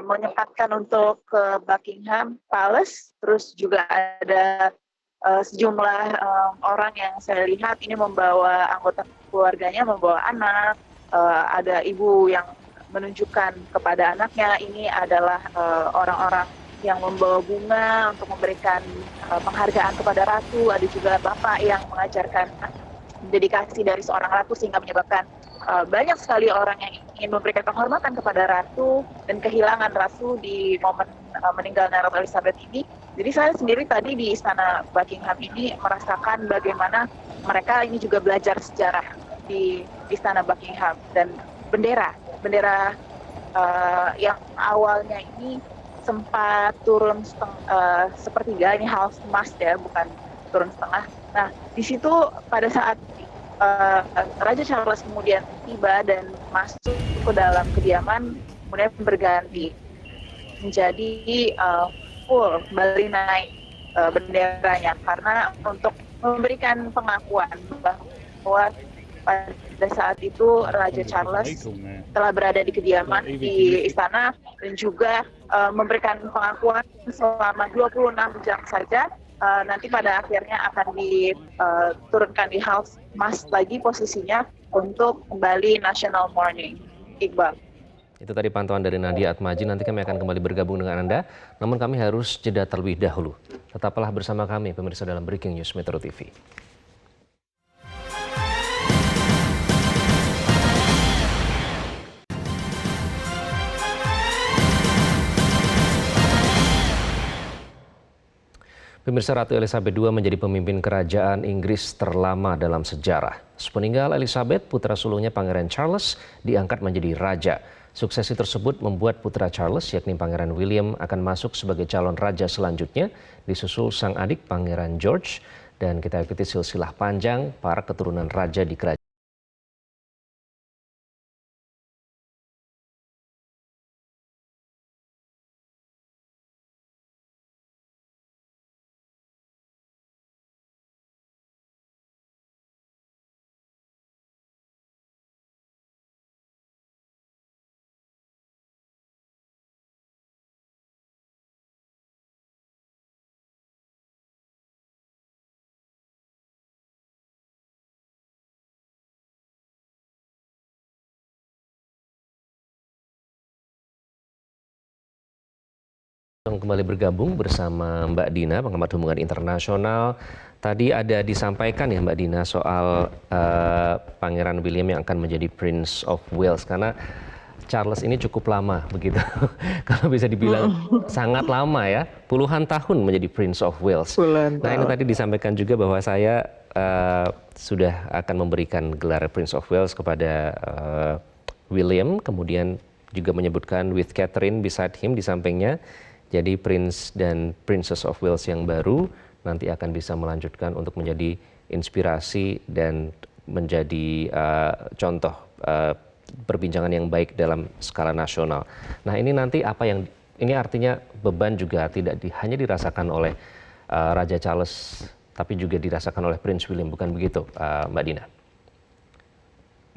menyempatkan untuk ke Buckingham Palace. Terus juga ada sejumlah orang yang saya lihat ini membawa anggota keluarganya, membawa anak. Ada ibu yang menunjukkan kepada anaknya ini adalah orang-orang yang membawa bunga untuk memberikan penghargaan kepada ratu. Ada juga bapak yang mengajarkan dedikasi dari seorang ratu sehingga menyebabkan banyak sekali orang yang ingin memberikan penghormatan kepada ratu dan kehilangan ratu di momen meninggalnya Ratu Elizabeth ini. Jadi saya sendiri tadi di Istana Buckingham ini merasakan bagaimana mereka ini juga belajar sejarah di Istana Buckingham, dan bendera yang awalnya ini sempat turun sepertiga, ini half mast ya, bukan turun setengah. Nah, di situ pada saat Raja Charles kemudian tiba dan masuk ke dalam kediaman, kemudian berganti menjadi full, kembali naik benderanya, karena untuk memberikan pengakuan bahwa pada saat itu Raja Charles telah berada di kediaman di istana dan juga memberikan pengakuan selama 26 jam saja. Nanti pada akhirnya akan diturunkan di house mast lagi posisinya untuk kembali national mourning. Iqbal. Itu tadi pantauan dari Nadia Atmaji. Nanti kami akan kembali bergabung dengan Anda. Namun kami harus jeda terlebih dahulu. Tetaplah bersama kami pemirsa dalam Breaking News Metro TV. Pemirsa, Ratu Elizabeth II menjadi pemimpin kerajaan Inggris terlama dalam sejarah. Sepeninggal Elizabeth, putra sulungnya Pangeran Charles diangkat menjadi raja. Suksesi tersebut membuat putra Charles, yakni Pangeran William, akan masuk sebagai calon raja selanjutnya, disusul sang adik Pangeran George. Dan kita ikuti silsilah panjang para keturunan raja di kerajaan. Kembali bergabung bersama Mbak Dina, pengamat hubungan internasional. Tadi ada disampaikan ya Mbak Dina soal Pangeran William yang akan menjadi Prince of Wales, karena Charles ini cukup lama begitu. Kalau bisa dibilang sangat lama ya, puluhan tahun menjadi Prince of Wales. Nah, ini tadi disampaikan juga bahwa saya sudah akan memberikan gelar Prince of Wales kepada William, kemudian juga menyebutkan with Catherine beside him di sampingnya. Jadi Prince dan Princess of Wales yang baru nanti akan bisa melanjutkan untuk menjadi inspirasi dan menjadi contoh perbincangan yang baik dalam skala nasional. Nah, ini nanti apa yang ini artinya beban juga tidak hanya dirasakan oleh Raja Charles, tapi juga dirasakan oleh Prince William, bukan begitu, Mbak Dina?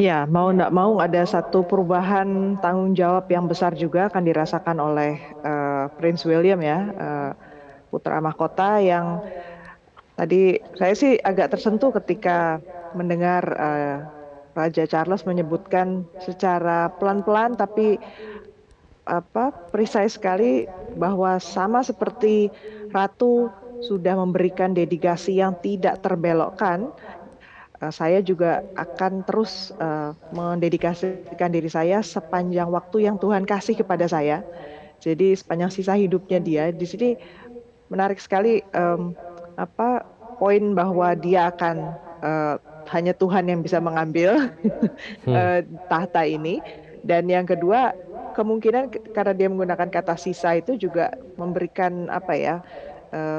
Ya, mau nggak mau ada satu perubahan tanggung jawab yang besar juga akan dirasakan oleh Prince William ya, putra mahkota yang tadi saya sih agak tersentuh ketika mendengar Raja Charles menyebutkan secara pelan-pelan tapi precise sekali bahwa sama seperti Ratu sudah memberikan dedikasi yang tidak terbelokkan. Saya juga akan terus mendedikasikan diri saya sepanjang waktu yang Tuhan kasih kepada saya. Jadi sepanjang sisa hidupnya dia. Di sini menarik sekali poin bahwa dia akan hanya Tuhan yang bisa mengambil tahta ini. Dan yang kedua, kemungkinan karena dia menggunakan kata sisa itu juga memberikan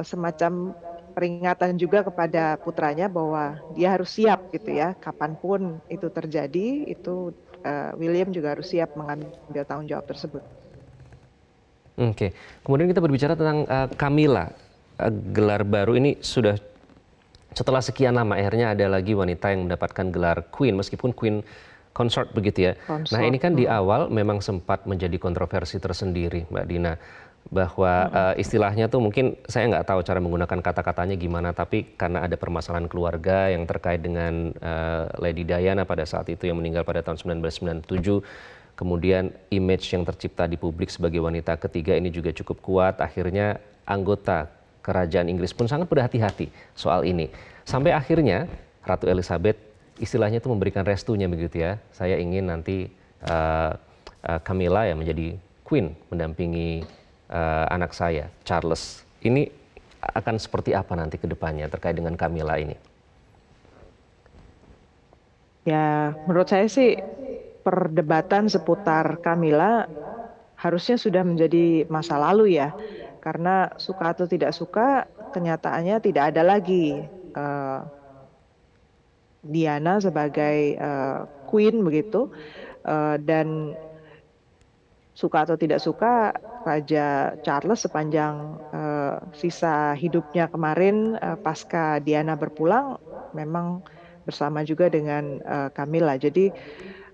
semacam peringatan juga kepada putranya bahwa dia harus siap gitu ya, kapanpun itu terjadi, itu William juga harus siap mengambil tanggung jawab tersebut. Oke, kemudian kita berbicara tentang Camilla, gelar baru ini sudah setelah sekian lama akhirnya ada lagi wanita yang mendapatkan gelar Queen, meskipun Queen Consort begitu ya. Consort. Nah ini kan di awal memang sempat menjadi kontroversi tersendiri Mbak Dina, bahwa istilahnya tuh mungkin saya nggak tahu cara menggunakan kata-katanya gimana, tapi karena ada permasalahan keluarga yang terkait dengan Lady Diana pada saat itu yang meninggal pada tahun 1997, kemudian image yang tercipta di publik sebagai wanita ketiga ini juga cukup kuat, akhirnya anggota Kerajaan Inggris pun sangat berhati-hati soal ini. Sampai akhirnya Ratu Elizabeth istilahnya itu memberikan restunya begitu ya. Saya ingin nanti Camilla ya menjadi Queen mendampingi anak saya, Charles. Ini akan seperti apa nanti ke depannya terkait dengan Camilla ini? Ya, menurut saya sih perdebatan seputar Camilla harusnya sudah menjadi masa lalu ya. Karena suka atau tidak suka, kenyataannya tidak ada lagi Diana sebagai Queen begitu, dan suka atau tidak suka Raja Charles sepanjang sisa hidupnya kemarin pasca Diana berpulang memang bersama juga dengan Camilla. Jadi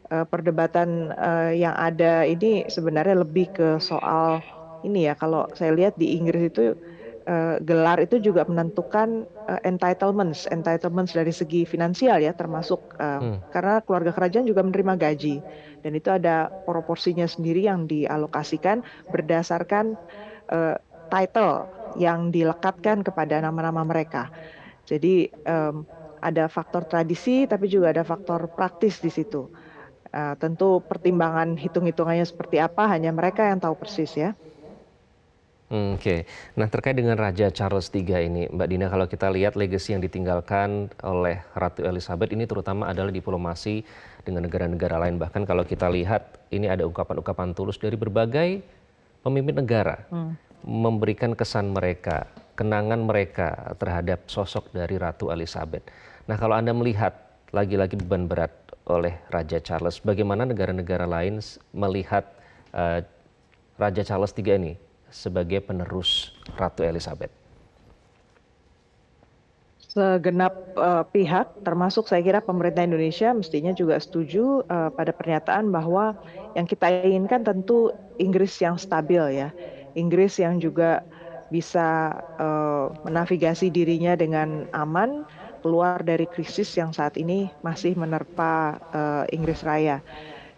perdebatan yang ada ini sebenarnya lebih ke soal ini ya, kalau saya lihat di Inggris itu gelar itu juga menentukan entitlements dari segi finansial ya, termasuk karena keluarga kerajaan juga menerima gaji dan itu ada proporsinya sendiri yang dialokasikan berdasarkan title yang dilekatkan kepada nama-nama mereka. Jadi ada faktor tradisi tapi juga ada faktor praktis di situ. Tentu pertimbangan hitung-hitungannya seperti apa hanya mereka yang tahu persis ya. Oke, nah terkait dengan Raja Charles III ini, Mbak Dina, kalau kita lihat legasi yang ditinggalkan oleh Ratu Elizabeth ini terutama adalah diplomasi dengan negara-negara lain. Bahkan kalau kita lihat ini ada ungkapan-ungkapan tulus dari berbagai pemimpin negara memberikan kesan mereka, kenangan mereka terhadap sosok dari Ratu Elizabeth. Nah kalau Anda melihat lagi-lagi beban berat oleh Raja Charles, bagaimana negara-negara lain melihat Raja Charles III ini sebagai penerus Ratu Elizabeth? Segenap pihak, termasuk saya kira pemerintah Indonesia mestinya juga setuju pada pernyataan bahwa yang kita inginkan tentu Inggris yang stabil ya, Inggris yang juga bisa menavigasi dirinya dengan aman keluar dari krisis yang saat ini masih menerpa Inggris Raya.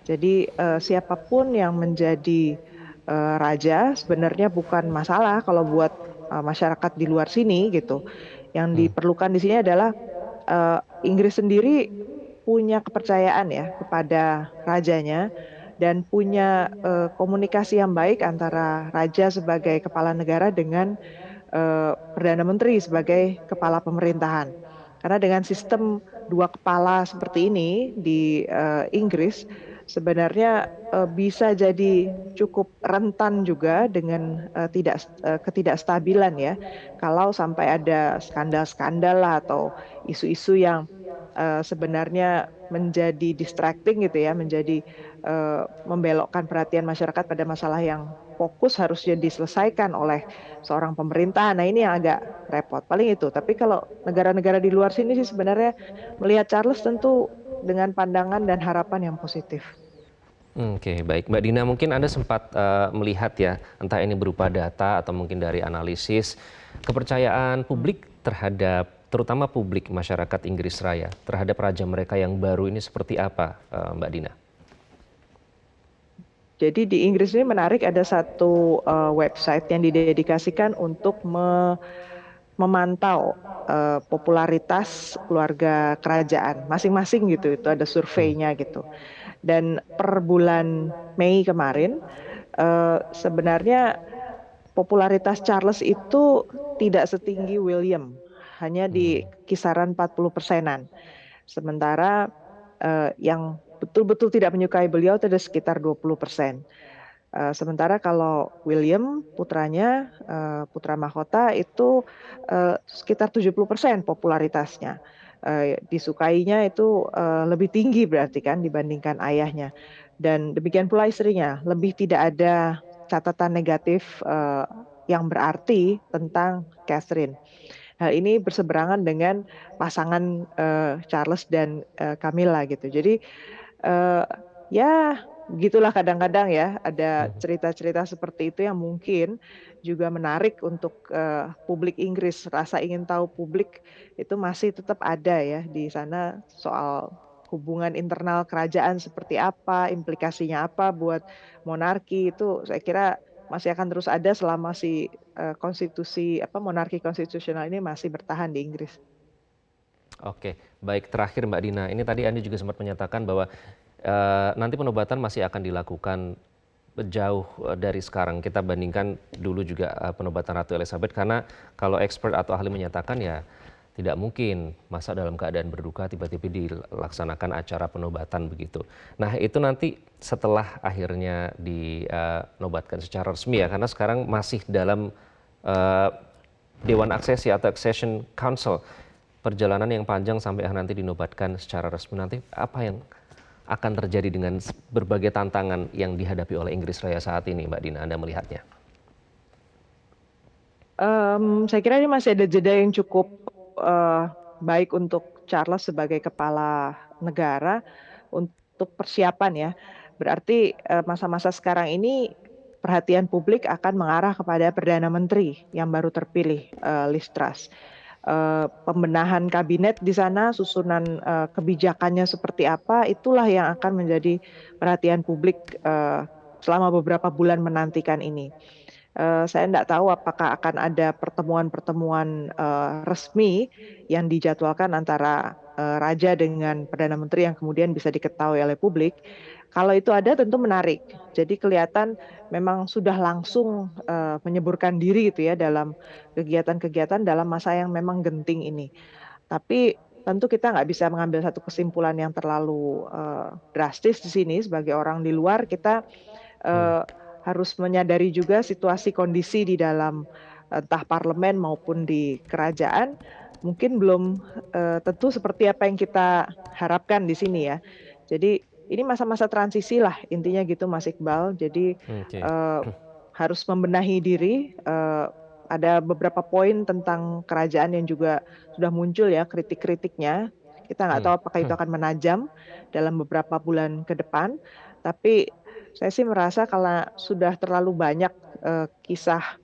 Jadi siapapun yang menjadi raja sebenarnya bukan masalah kalau buat masyarakat di luar sini gitu. Yang diperlukan di sini adalah Inggris sendiri punya kepercayaan ya kepada rajanya dan punya komunikasi yang baik antara raja sebagai kepala negara dengan Perdana Menteri sebagai kepala pemerintahan. Karena dengan sistem dua kepala seperti ini di Inggris sebenarnya bisa jadi cukup rentan juga dengan ketidakstabilan ya. Kalau sampai ada skandal-skandal lah atau isu-isu yang sebenarnya menjadi distracting gitu ya, menjadi membelokkan perhatian masyarakat pada masalah yang fokus harusnya diselesaikan oleh seorang pemerintah. Nah ini yang agak repot, paling itu. Tapi kalau negara-negara di luar sini sih sebenarnya melihat Charles tentu dengan pandangan dan harapan yang positif. Oke, baik. Mbak Dina, mungkin Anda sempat melihat ya, entah ini berupa data atau mungkin dari analisis, kepercayaan publik terhadap, terutama publik masyarakat Inggris Raya, terhadap raja mereka yang baru ini seperti apa, Mbak Dina? Jadi di Inggris ini menarik, ada satu website yang didedikasikan untuk memantau popularitas keluarga kerajaan masing-masing gitu. Itu ada surveinya gitu. Dan per bulan Mei kemarin sebenarnya popularitas Charles itu tidak setinggi William, hanya di kisaran 40%-an. Sementara yang betul-betul tidak menyukai beliau itu ada sekitar 20%. Sementara kalau William putranya, putra mahkota itu sekitar 70% popularitasnya. Disukainya itu lebih tinggi berarti kan dibandingkan ayahnya. Dan demikian pula istrinya, lebih tidak ada catatan negatif yang berarti tentang Catherine. Hal ini berseberangan dengan pasangan Charles dan Camilla gitu. Jadi ya begitulah kadang-kadang ya ada cerita-cerita seperti itu yang mungkin juga menarik untuk publik Inggris. Rasa ingin tahu publik itu masih tetap ada ya di sana soal hubungan internal kerajaan seperti apa, implikasinya apa buat monarki itu saya kira masih akan terus ada selama si monarki konstitusional ini masih bertahan di Inggris. Oke, baik terakhir Mbak Dina, ini tadi Anda juga sempat menyatakan bahwa nanti penobatan masih akan dilakukan jauh dari sekarang. Kita bandingkan dulu juga penobatan Ratu Elizabeth karena kalau expert atau ahli menyatakan ya tidak mungkin masa dalam keadaan berduka tiba-tiba dilaksanakan acara penobatan begitu. Nah itu nanti setelah akhirnya dinobatkan secara resmi ya karena sekarang masih dalam Dewan Aksesi atau Accession Council. Perjalanan yang panjang sampai nanti dinobatkan secara resmi nanti apa yang akan terjadi dengan berbagai tantangan yang dihadapi oleh Inggris Raya saat ini, Mbak Dina, Anda melihatnya? Saya kira ini masih ada jeda yang cukup baik untuk Charles sebagai kepala negara untuk persiapan ya. Berarti masa-masa sekarang ini perhatian publik akan mengarah kepada Perdana Menteri yang baru terpilih, Liz Truss. Pembenahan kabinet di sana, susunan kebijakannya seperti apa, itulah yang akan menjadi perhatian publik selama beberapa bulan menantikan ini. Saya tidak tahu apakah akan ada pertemuan-pertemuan resmi yang dijadwalkan antara Raja dengan Perdana Menteri yang kemudian bisa diketahui oleh publik. Kalau itu ada tentu menarik. Jadi kelihatan memang sudah langsung menyeburkan diri gitu ya dalam kegiatan-kegiatan dalam masa yang memang genting ini. Tapi tentu kita nggak bisa mengambil satu kesimpulan yang terlalu drastis di sini sebagai orang di luar. Kita harus menyadari juga situasi kondisi di dalam entah parlemen maupun di kerajaan mungkin belum tentu seperti apa yang kita harapkan di sini ya. Jadi ini masa-masa transisi lah intinya gitu Mas Iqbal. Jadi harus membenahi diri. Ada beberapa poin tentang kerajaan yang juga sudah muncul ya kritik-kritiknya. Kita nggak tahu apakah itu akan menajam dalam beberapa bulan ke depan. Tapi saya sih merasa kalau sudah terlalu banyak kisah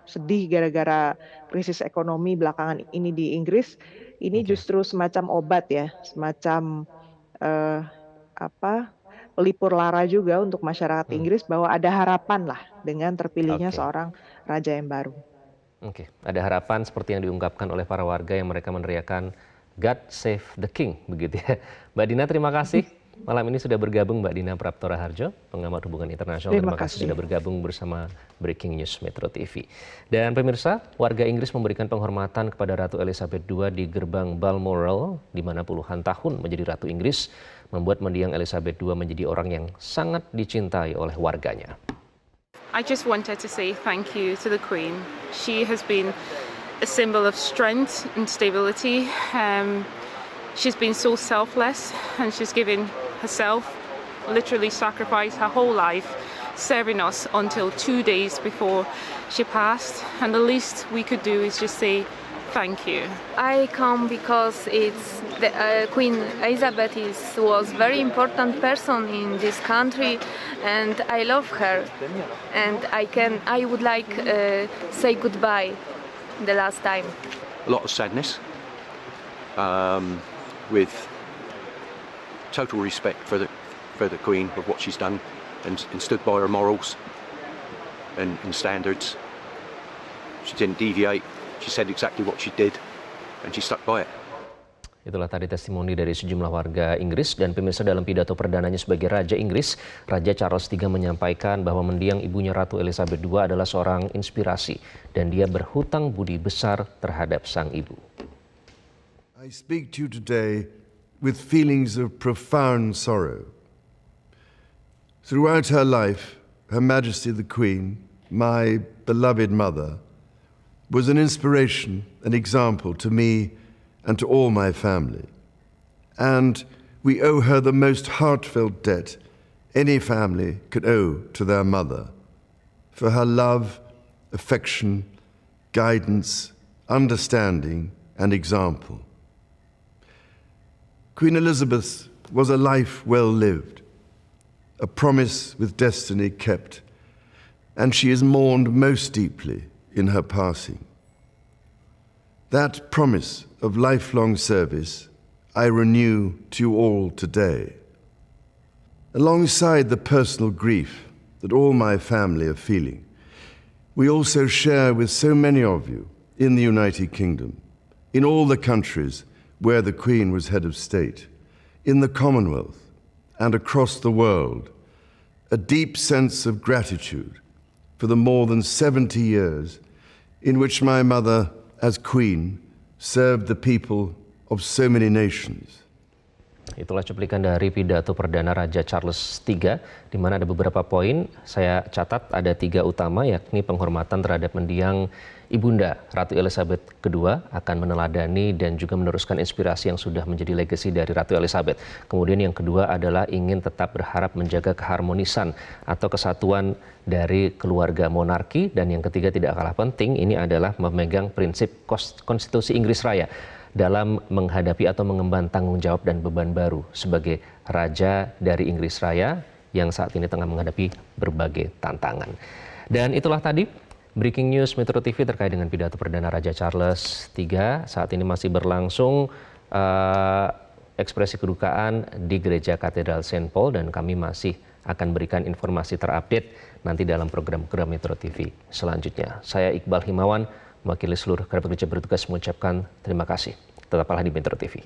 sedih gara-gara krisis ekonomi belakangan ini di Inggris, ini justru semacam obat ya, semacam pelipur lara juga untuk masyarakat Inggris bahwa ada harapan lah dengan terpilihnya seorang raja yang baru. Oke, ada harapan seperti yang diungkapkan oleh para warga yang mereka meneriakan God Save the King begitu ya. Mbak Dina terima kasih. Malam ini sudah bergabung Mbak Dina Praptora Harjo, pengamat hubungan internasional. Terima kasih sudah bergabung bersama Breaking News Metro TV. Dan pemirsa, warga Inggris memberikan penghormatan kepada Ratu Elizabeth II di gerbang Balmoral, di mana puluhan tahun menjadi Ratu Inggris, membuat mendiang Elizabeth II menjadi orang yang sangat dicintai oleh warganya. I just wanted to say thank you to the Queen. She has been a symbol of strength and stability. She's been so selfless and she's given herself, literally sacrificed her whole life, serving us until 2 days before she passed. And the least we could do is just say thank you. I come because it's Queen Elizabeth was very important person in this country, and I love her. And I would like say goodbye the last time. A lot of sadness. With total respect for the Queen of what she's done and stood by her morals and standards. She didn't deviate. She said exactly what she did and she stuck by it. Itulah tadi testimoni dari sejumlah warga Inggris dan pemirsa dalam pidato perdananya sebagai Raja Inggris, Raja Charles III menyampaikan bahwa mendiang ibunya Ratu Elizabeth II adalah seorang inspirasi dan dia berhutang budi besar terhadap sang ibu. I speak to you today with feelings of profound sorrow. Throughout her life, Her Majesty the Queen, my beloved mother, was an inspiration, an example to me and to all my family. And we owe her the most heartfelt debt any family could owe to their mother, for her love, affection, guidance, understanding, and example. Queen Elizabeth was a life well lived, a promise with destiny kept, and she is mourned most deeply in her passing. That promise of lifelong service I renew to you all today. Alongside the personal grief that all my family are feeling, we also share with so many of you in the United Kingdom, in all the countries where the Queen was head of state, in the Commonwealth and across the world, a deep sense of gratitude for the more than 70 years in which my mother, as Queen, served the people of so many nations. Itulah cuplikan dari pidato Perdana Raja Charles III, di mana ada beberapa poin. Saya catat ada 3 utama, yakni penghormatan terhadap mendiang Ibunda Ratu Elizabeth II akan meneladani dan juga meneruskan inspirasi yang sudah menjadi legasi dari Ratu Elizabeth. Kemudian yang kedua adalah ingin tetap berharap menjaga keharmonisan atau kesatuan dari keluarga monarki. Dan yang ketiga tidak kalah penting, ini adalah memegang prinsip konstitusi Inggris Raya dalam menghadapi atau mengemban tanggung jawab dan beban baru sebagai Raja dari Inggris Raya yang saat ini tengah menghadapi berbagai tantangan. Dan itulah tadi Breaking News Metro TV terkait dengan pidato Perdana Raja Charles III. Saat ini masih berlangsung ekspresi kedukaan di Gereja Katedral St. Paul dan kami masih akan berikan informasi terupdate nanti dalam program-program Metro TV selanjutnya. Saya Iqbal Himawan, mewakili seluruh kerabat kerja bertugas mengucapkan terima kasih. Tetaplah di Metro TV.